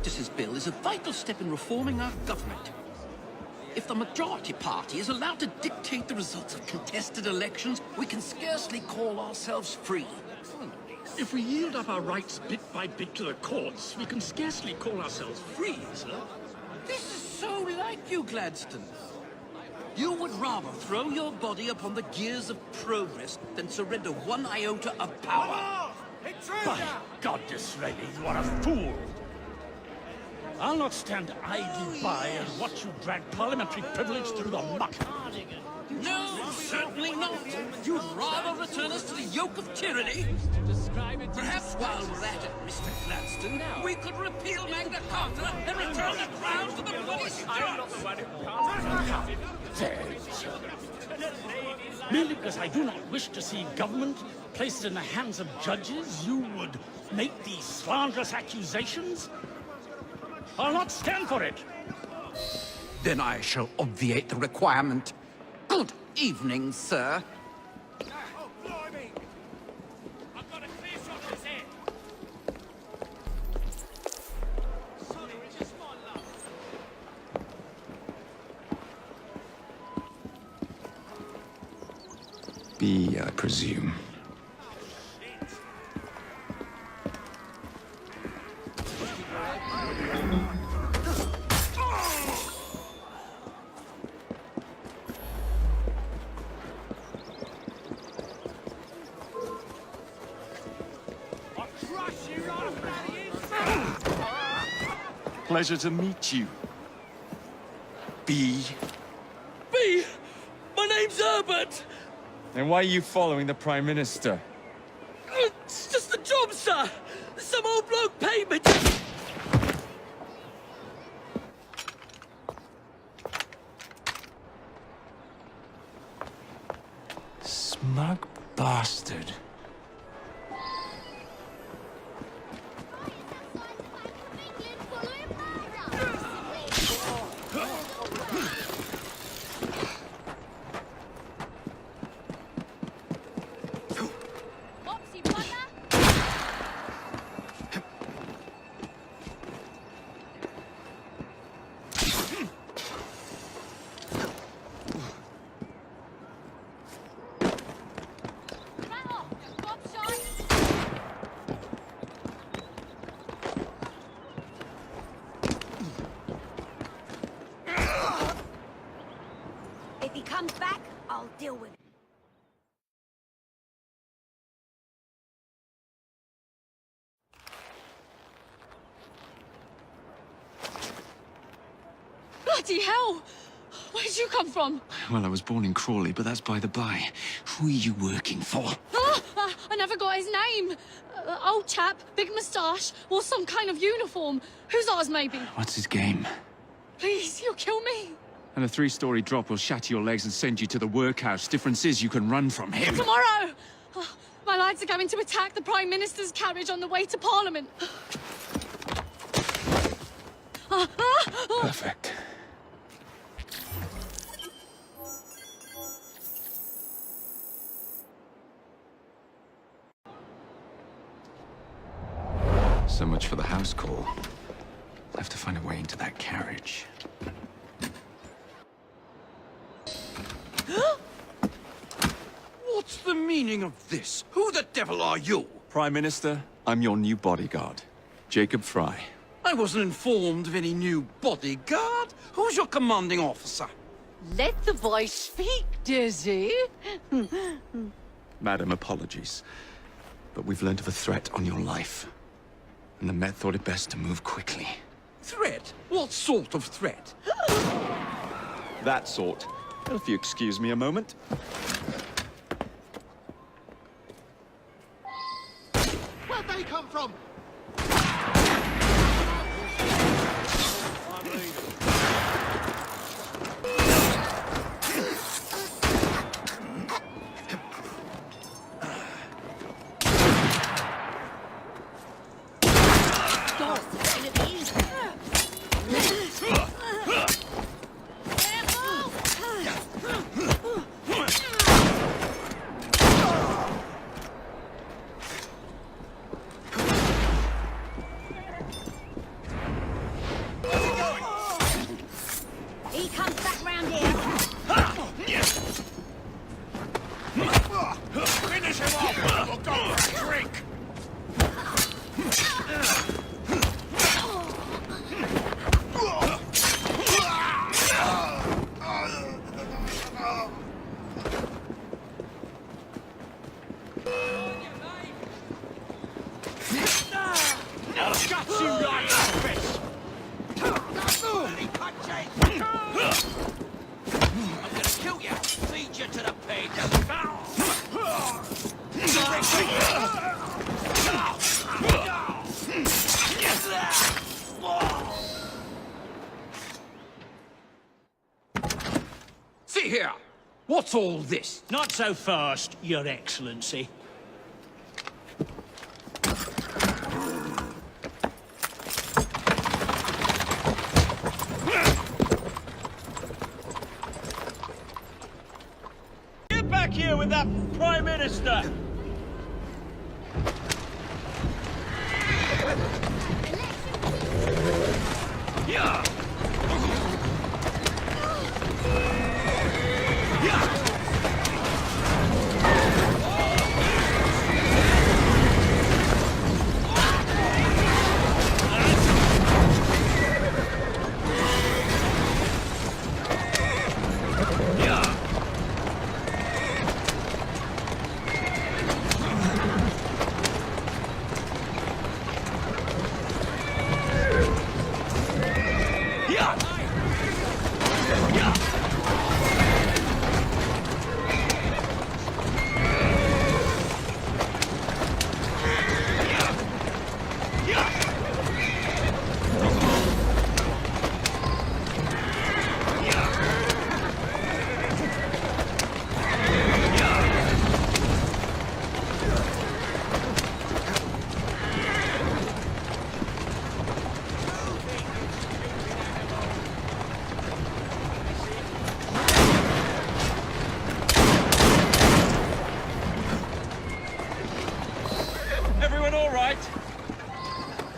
Practices Bill is a vital step in reforming our government. If the majority party is allowed to dictate the results of contested elections, we can scarcely call ourselves free. If we yield up our rights bit by bit to the courts, we can scarcely call ourselves free, sir. This is so like you, Gladstone. You would rather throw your body upon the gears of progress than surrender one iota of power. By God, Disraeli, you are a fool! I'll not stand idly by and watch you drag parliamentary privilege through the muck. No, certainly not. You'd rather return us to the yoke of tyranny? Perhaps while we're at it, Mr. Gladstone, we could repeal Magna Carta and return the crown to the bloody Stuarts. Merely because I do not wish to see government placed in the hands of judges, you would make these slanderous accusations? I'll not stand for it. Then I shall obviate the requirement. Good evening, sir. Oh, blimey! I've got a clear shot of his head. Sorry, just one love. B, I presume. Pleasure to meet you. B. B! My name's Herbert! And why are you following the Prime Minister? It's just a job, sir! Some old bloke paid me to... Smug bastard. If he comes back, I'll deal with it. Bloody hell! Where'd you come from? Well, I was born in Crawley, but that's by the by. Who are you working for? I never got his name. Old chap, big moustache, wore some kind of uniform. Who's ours, maybe? What's his game? Please, you'll kill me. And a 3-story drop will shatter your legs and send you to the workhouse. Difference is you can run from him. Tomorrow! My lads are going to attack the Prime Minister's carriage on the way to Parliament. Perfect. So much for the house call. I'll have to find a way into that carriage. What's the meaning of this? Who the devil are you? Prime Minister, I'm your new bodyguard, Jacob Fry. I wasn't informed of any new bodyguard. Who's your commanding officer? Let the boy speak, Dizzy. Madam, apologies. But we've learned of a threat on your life. And the Met thought it best to move quickly. Threat? What sort of threat? That sort. If you excuse me a moment. Where'd they come from? here! What's all this? Not so fast, Your Excellency. Get back here with that Prime Minister! Yeah! Everyone all right?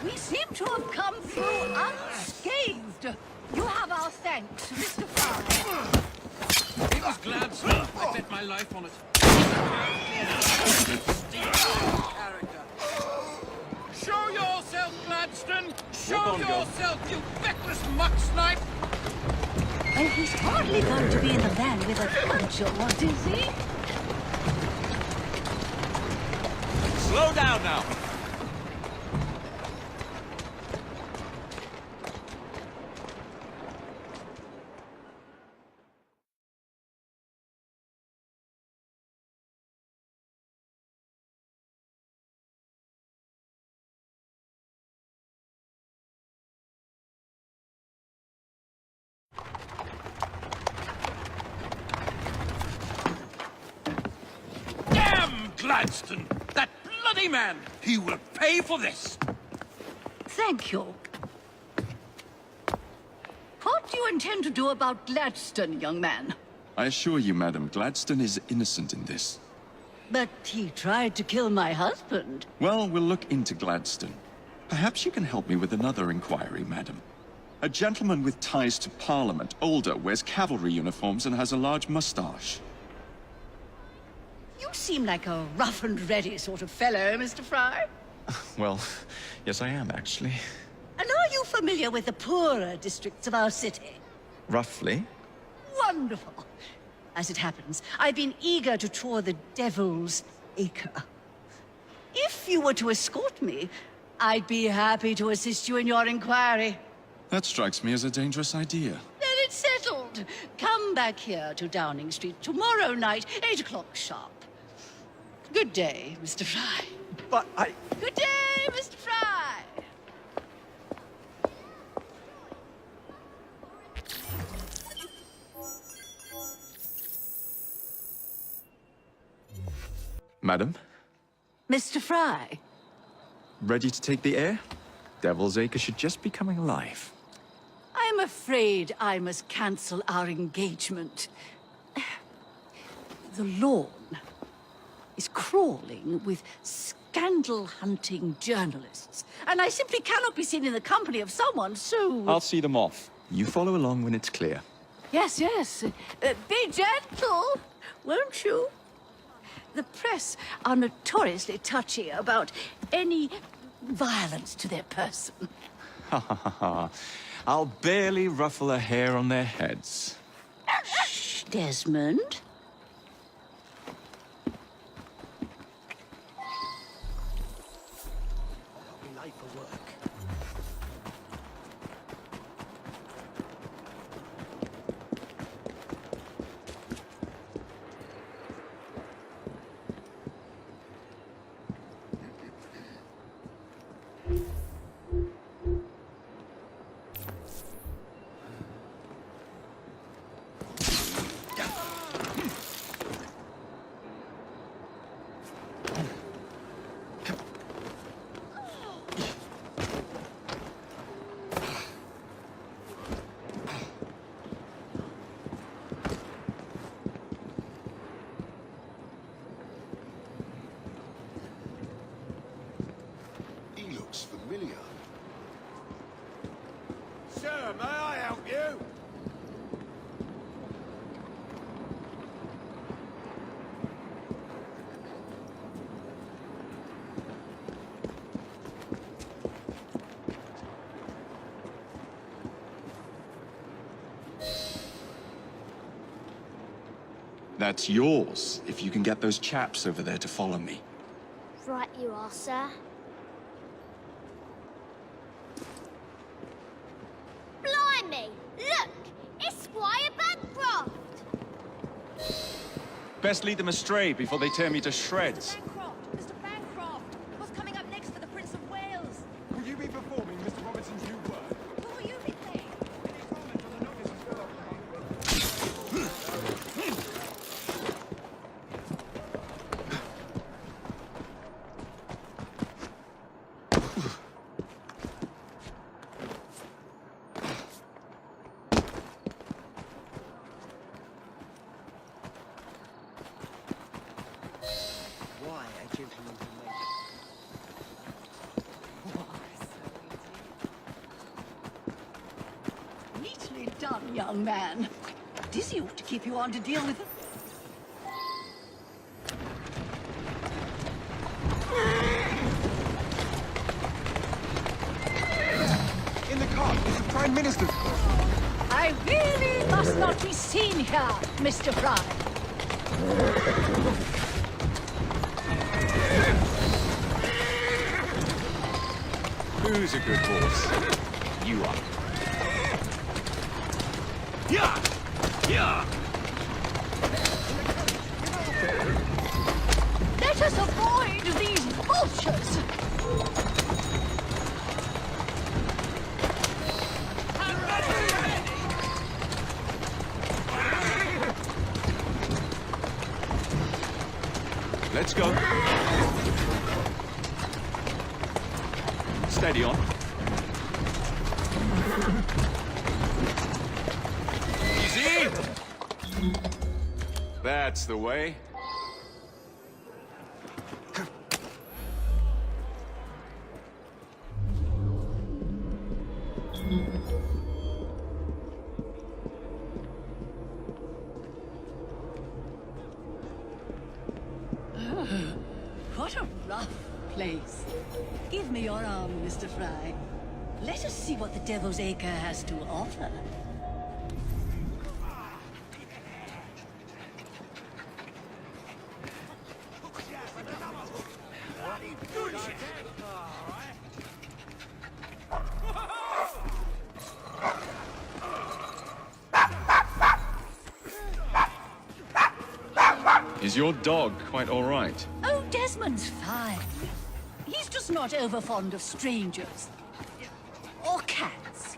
We seem to have come through unscathed. You have our thanks, Mr. Fry. It was Gladstone. I bet my life on it. Show yourself, Gladstone! Show yourself, you feckless muck snipe! And he's hardly going to be in the van with a puncher, what is he? Slow down now. Damn Gladstone! That bloody man! He will pay for this! Thank you. What do you intend to do about Gladstone, young man? I assure you, madam, Gladstone is innocent in this. But he tried to kill my husband. Well, we'll look into Gladstone. Perhaps you can help me with another inquiry, madam. A gentleman with ties to Parliament, older, wears cavalry uniforms and has a large mustache. You seem like a rough and ready sort of fellow, Mr. Fry. Well, yes I am, actually. And are you familiar with the poorer districts of our city? Roughly. Wonderful. As it happens, I've been eager to tour the Devil's Acre. If you were to escort me, I'd be happy to assist you in your inquiry. That strikes me as a dangerous idea. Then it's settled. Come back here to Downing Street tomorrow night, 8 o'clock sharp. Good day, Mr. Fry. But I... Good day, Mr. Fry. Madam, Mr. Fry. ready to take the air? Devil's Acre should just be coming alive. I'm afraid I must cancel our engagement. The lawn is crawling with scandal-hunting journalists, and I simply cannot be seen in the company of someone so... I'll see them off. You follow along when it's clear. Yes, yes. Be gentle, won't you? The press are notoriously touchy about any violence to their person. Ha ha ha ha. I'll barely ruffle a hair on their heads. Shh, Desmond. Sir, may I help you? That's yours, if you can get those chaps over there to follow me. Right you are, sir. Blimey! Look! It's Squire Bancroft! Best lead them astray before they tear me to shreds. Bancroft! Mr. Bancroft! What's coming up next for the Prince of Wales? Will you be performing Mr. Robinson's new work? Who will you be playing? Why a gentleman can make Neatly done, young man. Dizzy ought to keep you on to deal with. In the car is the Prime Minister's car. I really must not be seen here, Mr. Fry. Who's a good horse? You are. Yeah! Yeah! Let us avoid these vultures. Let's go. Steady on. Easy! That's the way. What a rough place. Give me your arm, Mr. Fry. Let us see what the Devil's Acre has to offer. Is your dog quite all right? Oh, Desmond's fine. He's just not over fond of strangers. Or cats.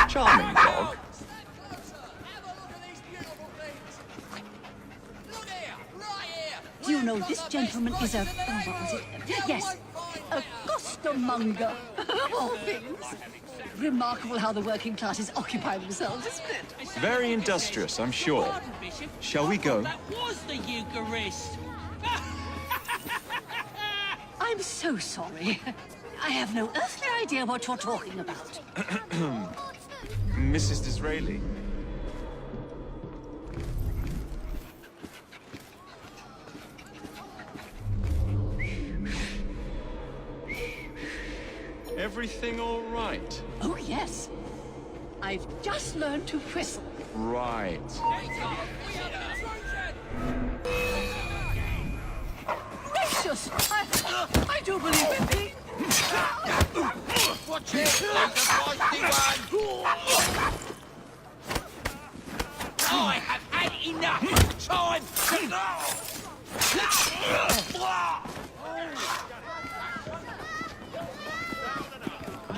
Charming dog. Do you know this gentleman is a... oh, what was it? Yes, a costermonger, of all things. Remarkable how the working classes occupy themselves, isn't it? Very industrious, I'm sure. Shall we go? That was the Eucharist. I'm so sorry. I have no earthly idea what you're talking about. Mrs. Disraeli. Everything all right? Oh, yes. I've just learned to whistle. Right. Gracious! I do believe in thee. Watch it! There's a feisty one! I have had enough! Time to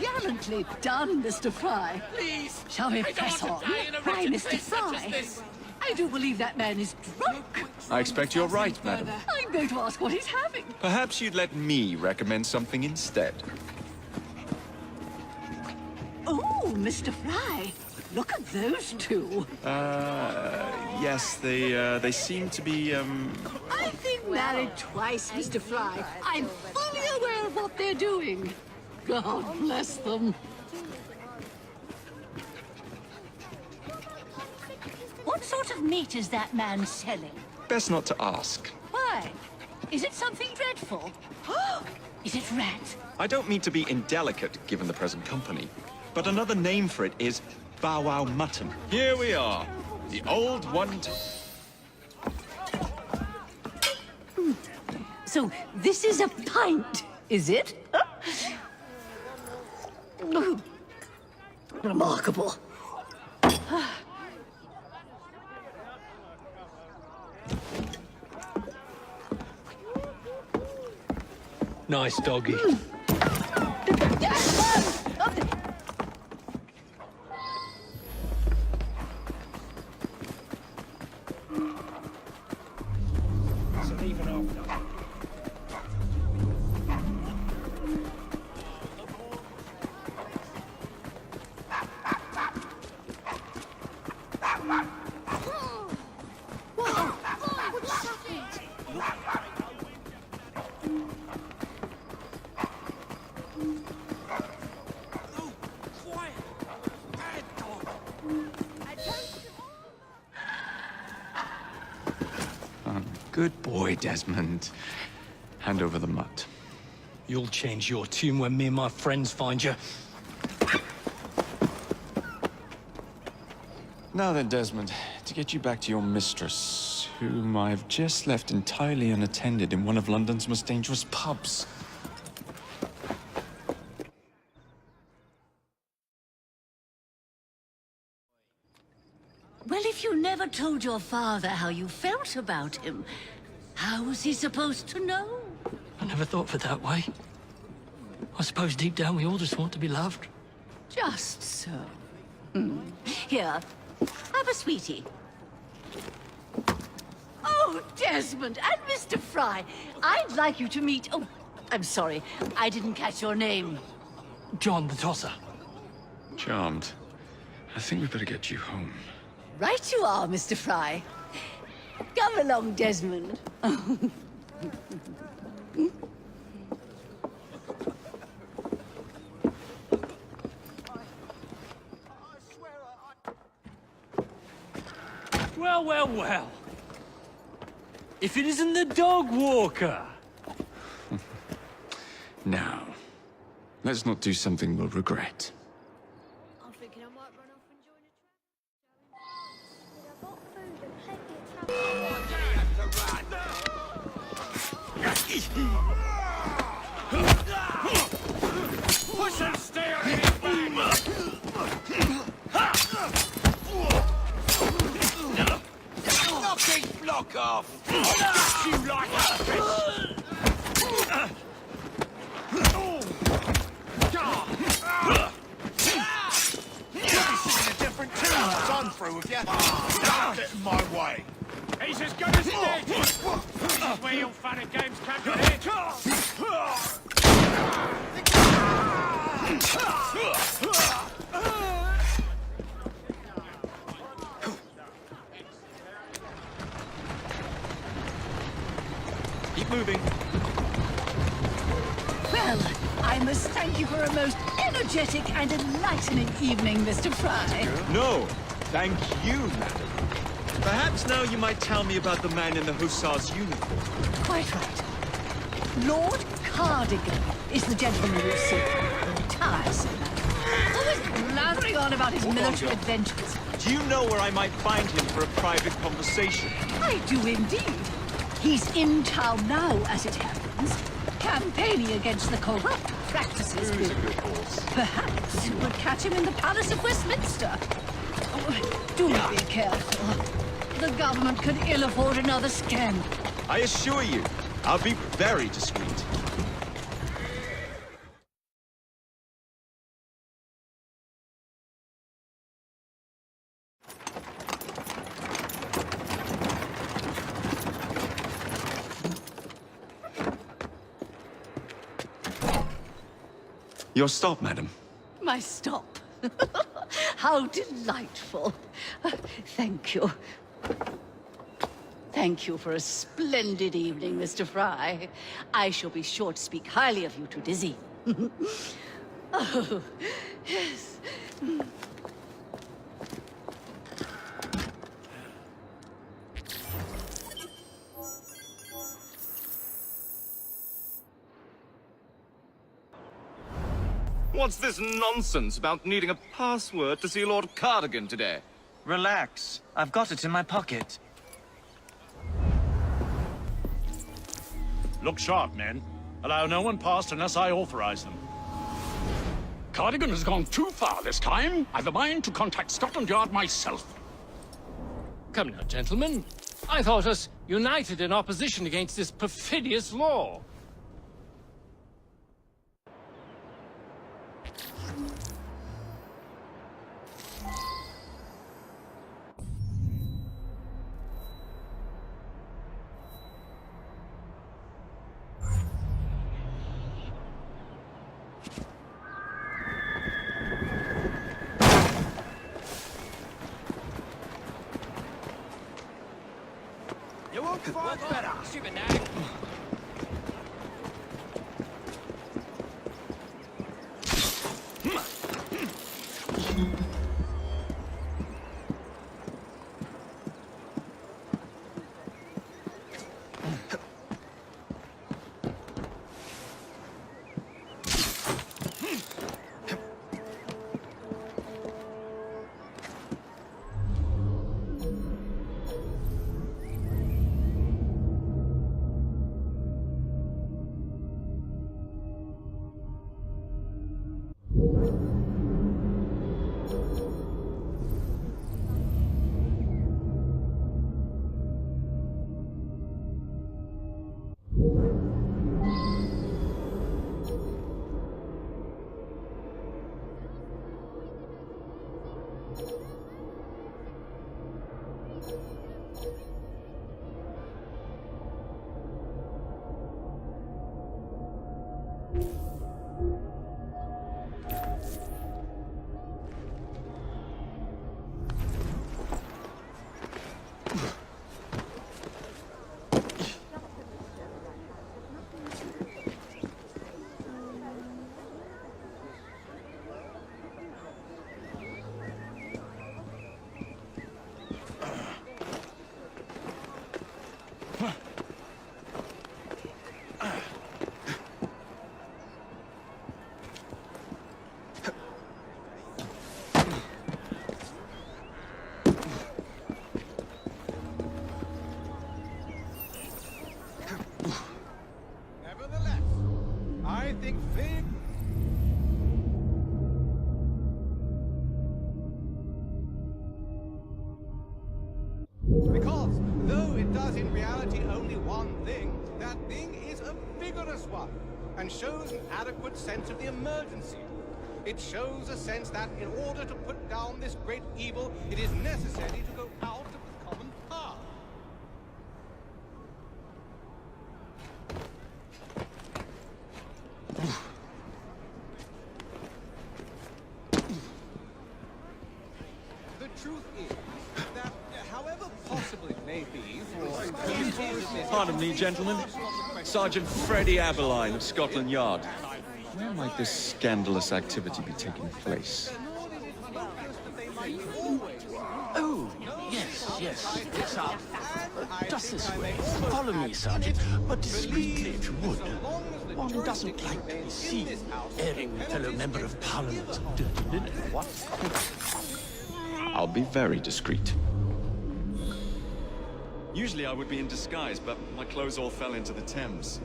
Gallantly done, Mr. Fry. Please! Shall we I don't press want on? to die in a Why, wretched Mr. place such as Fry? this. I do believe that man is drunk. I expect you're right, madam. I'm going to ask what he's having. Perhaps you'd let me recommend something instead. Oh, Mr. Fry. Look at those two. Yes, they seem to be, I've been married twice, Mr. Fry. I'm fully aware of what they're doing. God bless them. What sort of meat is that man selling? best not to ask. Why? Is it something dreadful? Is it rat? I don't mean to be indelicate, given the present company, but another name for it is Bow Wow Mutton. Here we are, the old one. So this is a pint, is it? Remarkable. Nice doggy. Good boy, Desmond. Hand over the mutt. You'll change your tune when me and my friends find you. Now then, Desmond, to get you back to your mistress, whom I've just left entirely unattended in one of London's most dangerous pubs. Well, if you never told your father how you felt about him, how was he supposed to know? I never thought of it that way. I suppose deep down we all just want to be loved. Just so. Here, have a sweetie. Oh, Desmond and Mr. Fry, I'd like you to meet... Oh, I'm sorry, I didn't catch your name. John the Tosser. Charmed. I think we better get you home. Right you are, Mr. Fry. Come along, Desmond. Well, well, well. If it isn't the dog walker. Now, let's not do something we'll regret. I'm thinking I might run off and join a trap. I've got food and plenty of Push and steer in his back! Knock his block off! I'll you like a fish! You'll be singing a different tune once I'm through with you. Don't get in my way. He's as good as dead. This is where your fun and games come to an Keep moving. Well, I must thank you for a most energetic and enlightening evening, Mr. Fry. No, thank you, madam. Perhaps now you might tell me about the man in the hussar's uniform. Quite right. Lord Cardigan is the gentleman you see. Tiresome man. Always blathering on about his military adventures. Do you know where I might find him for a private conversation? I do indeed. He's in town now, as it happens, campaigning against the corrupt practices. Who's a good horse? Perhaps you would catch him in the Palace of Westminster. Oh, do be careful. The government could ill afford another scandal. I assure you, I'll be very discreet. Your stop, madam. My stop. How delightful. Thank you. Thank you for a splendid evening, Mr. Fry. I shall be sure to speak highly of you to Dizzy. Oh, yes. What's this nonsense about needing a password to see Lord Cardigan today? Relax. I've got it in my pocket. Look sharp, men. Allow no one past unless I authorize them. Cardigan has gone too far this time. I've a mind to contact Scotland Yard myself. Come now, gentlemen. I thought us united in opposition against this perfidious law. You won't find better. Stupid nag. Nevertheless, I think Fig... Because, though it does in reality only one thing, that thing is a vigorous one, and shows an adequate sense of the emergency. It shows a sense that in order to put down this great evil, it is necessary to go out of the common path. The truth is that, however possible it may be for... Pardon me, gentlemen. Sergeant Freddie Aberline of Scotland Yard. Where might this scandalous activity be taking place? Oh, yes, yes. Just this way. Follow me, Sergeant, but discreetly if you would. One doesn't like to be seen airing a fellow member of Parliament's dirty linen, what? I'll be very discreet. Usually I would be in disguise, but my clothes all fell into the Thames.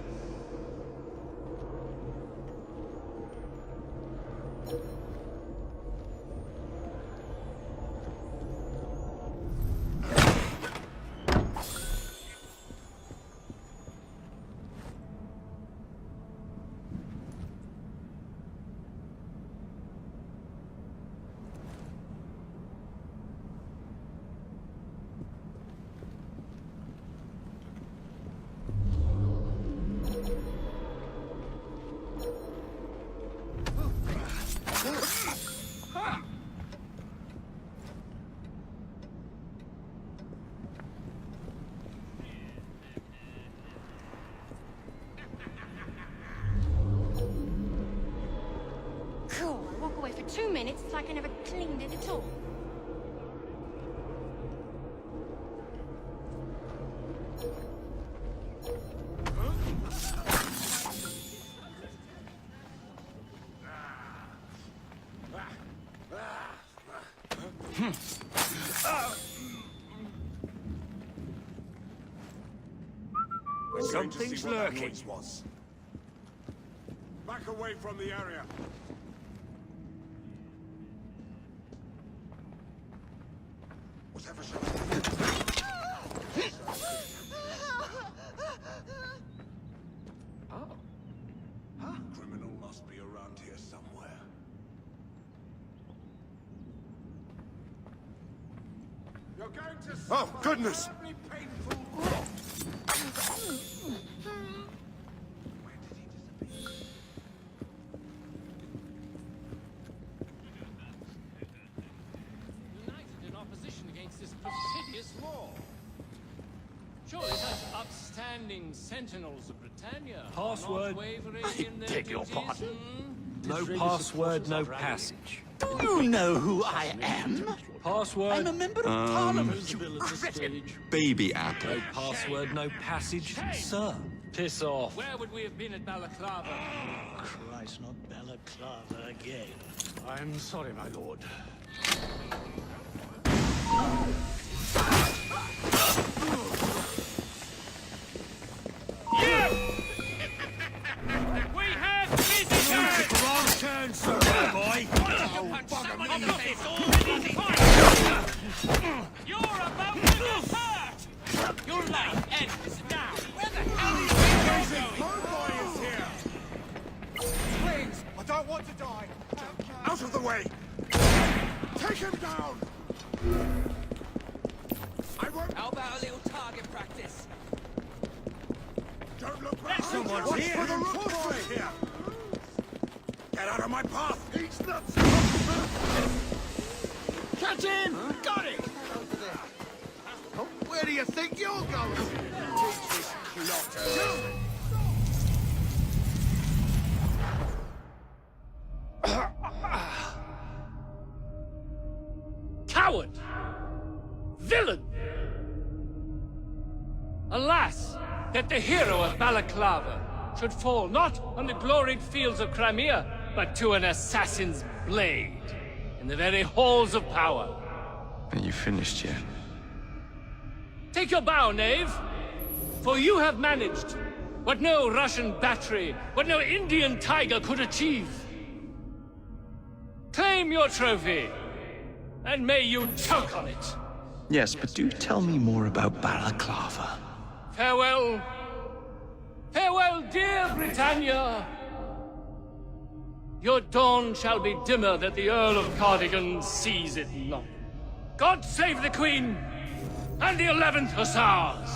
2 minutes, it's like I never cleaned it at all. Something's lurking. Back away from the area. Whatever shall Criminal must be around here somewhere. You're going to oh, goodness! Surely such upstanding sentinels of Britannia Password. are not wavering in their Beg your duties, pardon. hmm? No password, no passage. Do you know who I am? Password. I'm a member of Parliament, you Baby apple. No password, no passage, sir. Piss off. Where would we have been at Balaclava? Christ, not Balaclava again. I'm sorry, my lord. We have visitors! Wrong turn, sir, boy! You're about to get hurt! Your life ends now! Where the hell is he going? Boy is here! Please, I don't want to die! Out of the way! Take him down! I won't... How about a little target practice? Don't look back! Someone's here! For the rook boy here! Get out of my path! He's nuts! Catch him! Got it! Where do you think you're going? Teach this clot! Coward! Villain! Alas, that the hero of Balaclava should fall not on the gloried fields of Crimea, but to an assassin's blade in the very halls of power. Are you finished yet? Take your bow, knave, for you have managed what no Russian battery, what no Indian tiger could achieve. Claim your trophy, and may you choke on it. Yes, but do tell me more about Balaclava. Farewell. Farewell, dear Britannia. Your dawn shall be dimmer that the Earl of Cardigan sees it not. God save the Queen and the 11th Hussars!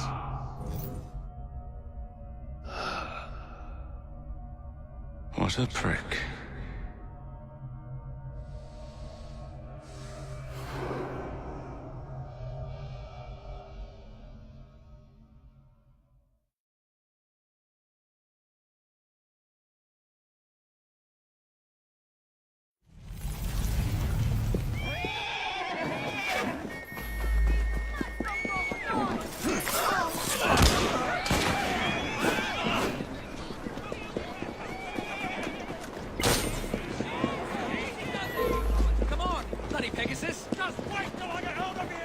What a prick. Come on, bloody Pegasus! Just wait till I get hold of you!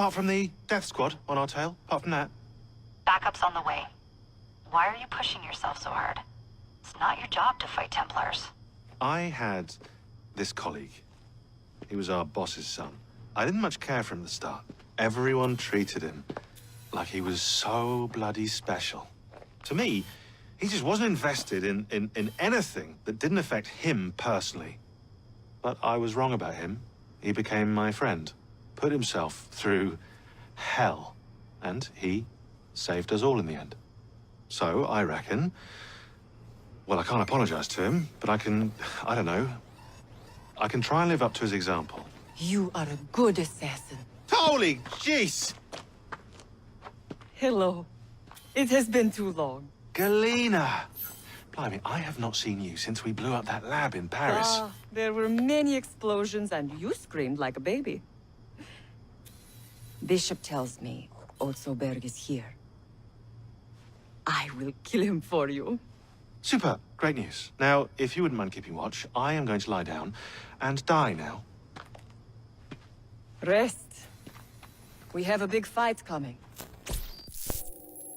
apart from the death squad on our tail, apart from that. Backup's on the way. Why are you pushing yourself so hard? It's not your job to fight Templars. I had this colleague. He was our boss's son. I didn't much care for him at the start. Everyone treated him like he was so bloody special. To me, he just wasn't invested in anything that didn't affect him personally. But I was wrong about him. He became my friend, put himself through hell, and he saved us all in the end. So, I reckon... Well, I can't apologize to him, but I can try and live up to his example. You are a good assassin. Holy jeez! Hello. It has been too long. Galena! Blimey, I have not seen you since we blew up that lab in Paris. There were many explosions and you screamed like a baby. Bishop tells me Otsoberg is here. I will kill him for you. Super. Great news. Now, if you wouldn't mind keeping watch, I am going to lie down and die now. Rest. We have a big fight coming.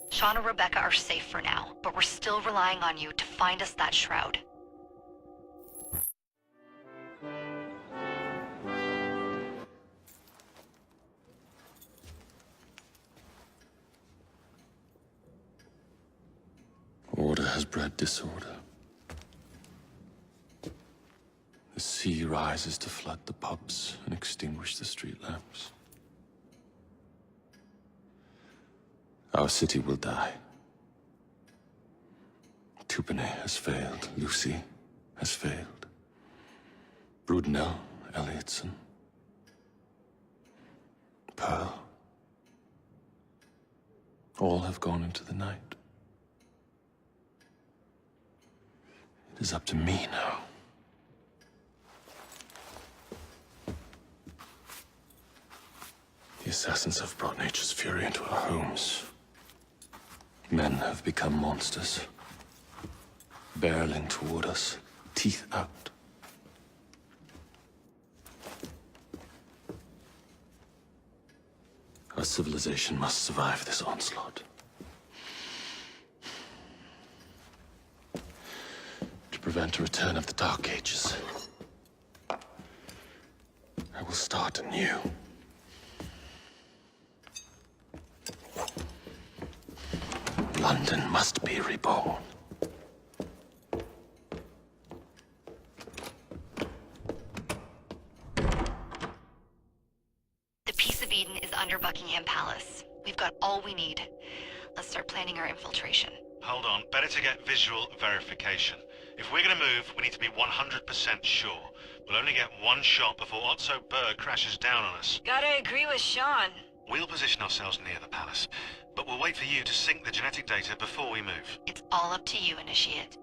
Sean and Rebecca are safe for now, but we're still relying on you to find us that shroud. Order has bred disorder. The sea rises to flood the pubs and extinguish the street lamps. Our city will die. Tupene has failed. Lucy has failed. Brudnell, Elliotson, Pearl. All have gone into the night. It is up to me now. The assassins have brought nature's fury into our homes. Men have become monsters, barreling toward us, teeth out. Our civilization must survive this onslaught. To prevent a return of the Dark Ages, I will start anew. London must be reborn. The Peace of Eden is under Buckingham Palace. We've got all we need. Let's start planning our infiltration. Hold on. Better to get visual verification. If we're gonna move, we need to be 100% sure. We'll only get one shot before Otso Berg crashes down on us. Gotta agree with Sean. We'll position ourselves near the palace, but we'll wait for you to sync the genetic data before we move. It's all up to you, Initiate.